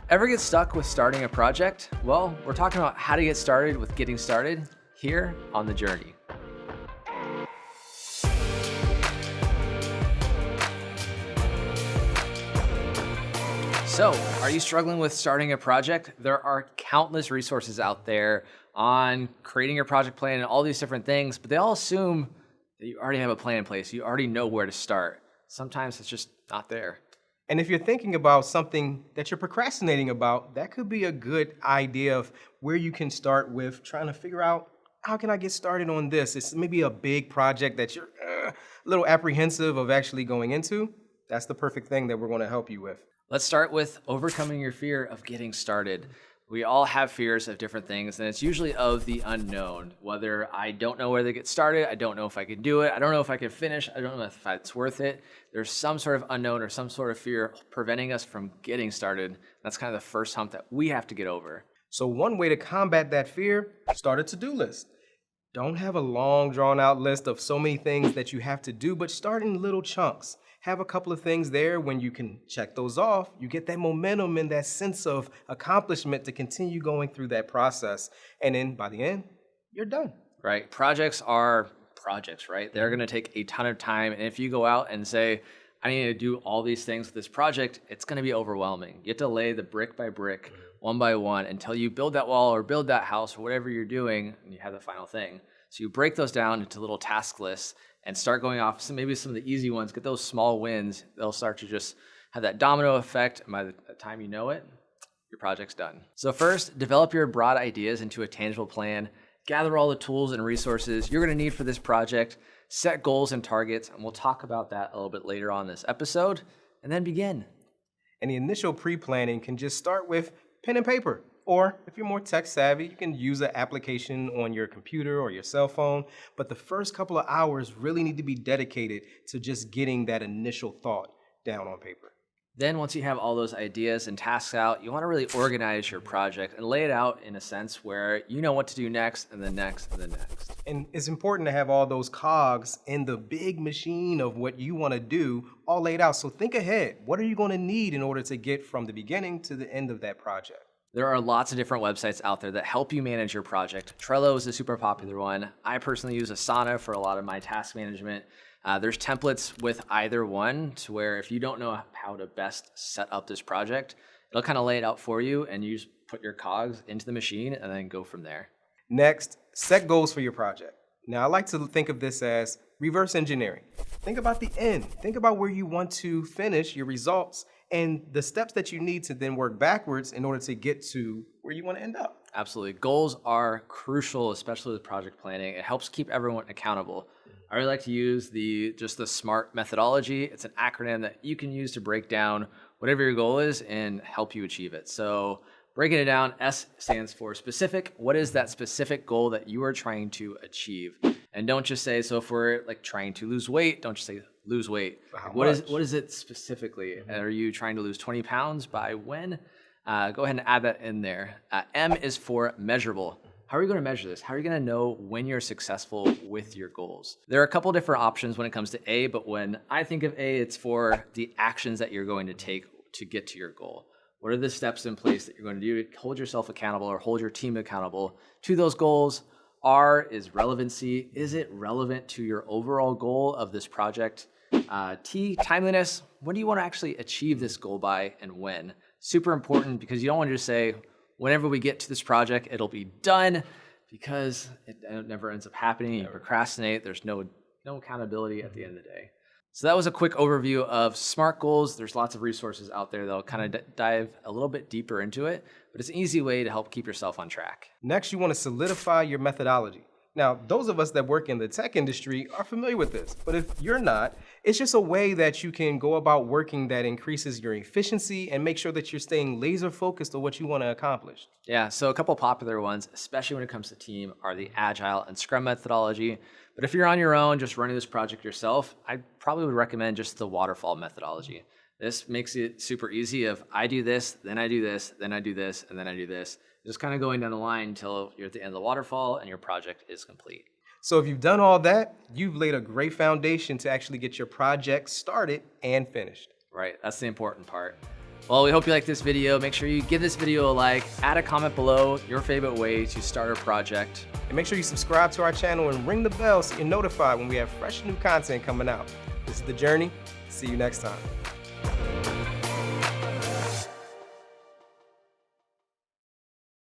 Ever get stuck with starting a project? Well, we're talking about how to get started with getting started here on The Journey. So, are you struggling with starting a project? There are countless resources out there on creating your project plan and all these different things, but they all assume that you already have a plan in place. You already know where to start. Sometimes it's just not there. And if you're thinking about something that you're procrastinating about, that could be a good idea of where you can start with trying to figure out, how can I get started on this? It's maybe a big project that you're a little apprehensive of actually going into. That's the perfect thing that we're going to help you with. Let's start with overcoming your fear of getting started. We all have fears of different things, and it's usually of the unknown. Whether I don't know where to get started, I don't know if I can do it, I don't know if I can finish, I don't know if it's worth it. There's some sort of unknown or some sort of fear preventing us from getting started. That's kind of the first hump that we have to get over. So one way to combat that fear, start a to-do list. Don't have a long drawn out list of so many things that you have to do, but start in little chunks. Have a couple of things there. When you can check those off, you get that momentum and that sense of accomplishment to continue going through that process. And then by the end, you're done. Right. Projects are projects, right? They're going to take a ton of time. And if you go out and say, I need to do all these things with this project, it's going to be overwhelming. You have to lay the brick by brick, one by one, until you build that wall or build that house or whatever you're doing, and you have the final thing. So you break those down into little task lists and start going off maybe some of the easy ones, get those small wins. They'll start to just have that domino effect. And by the time you know it, your project's done. So first, develop your broad ideas into a tangible plan. Gather all the tools and resources you're going to need for this project. Set goals and targets, and we'll talk about that a little bit later on in this episode, and then begin. And the initial pre-planning can just start with pen and paper. Or if you're more tech savvy, you can use an application on your computer or your cell phone. But the first couple of hours really need to be dedicated to just getting that initial thought down on paper. Then once you have all those ideas and tasks out, you want to really organize your project and lay it out in a sense where you know what to do next and then next and then next. And it's important to have all those cogs in the big machine of what you want to do all laid out. So think ahead. What are you going to need in order to get from the beginning to the end of that project? There are lots of different websites out there that help you manage your project. Trello is a super popular one. I personally use Asana for a lot of my task management. There's templates with either one to where if you don't know how to best set up this project, it'll kind of lay it out for you and you just put your cogs into the machine and then go from there. Next, set goals for your project. Now, I like to think of this as reverse engineering. Think about the end. Think about where you want to finish your results and the steps that you need to then work backwards in order to get to where you want to end up. Absolutely. Goals are crucial, especially with project planning. It helps keep everyone accountable. I really like to use the SMART methodology. It's an acronym that you can use to break down whatever your goal is and help you achieve it. So breaking it down, S stands for specific. What is that specific goal that you are trying to achieve? And don't just say, so if we're like trying to lose weight, don't just say lose weight. What is it specifically? Are you trying to lose 20 pounds by when? Go ahead and add that in there. M is for measurable. How are you going to measure this? How are you going to know when you're successful with your goals? There are a couple different options when it comes to A, but when I think of A, it's for the actions that you're going to take to get to your goal. What are the steps in place that you're going to do to hold yourself accountable or hold your team accountable to those goals? R is relevancy. Is it relevant to your overall goal of this project? T, timeliness. When do you want to actually achieve this goal by and when? Super important because you don't want to just say, whenever we get to this project, it'll be done, because it never ends up happening. You procrastinate. There's no accountability at the end of the day. So that was a quick overview of SMART goals. There's lots of resources out there that'll kind of dive a little bit deeper into it, but it's an easy way to help keep yourself on track. Next, you want to solidify your methodology. Now, those of us that work in the tech industry are familiar with this, but if you're not, it's just a way that you can go about working that increases your efficiency and make sure that you're staying laser focused on what you want to accomplish. Yeah, so a couple popular ones, especially when it comes to team, are the Agile and Scrum methodology. But if you're on your own, just running this project yourself, I probably would recommend just the waterfall methodology. This makes it super easy of I do this, then I do this, then I do this, and then I do this. Just kind of going down the line until you're at the end of the waterfall and your project is complete. So if you've done all that, you've laid a great foundation to actually get your project started and finished. Right, that's the important part. Well, we hope you like this video. Make sure you give this video a like, add a comment below your favorite way to start a project. And make sure you subscribe to our channel and ring the bell so you're notified when we have fresh new content coming out. This is The Journey. See you next time.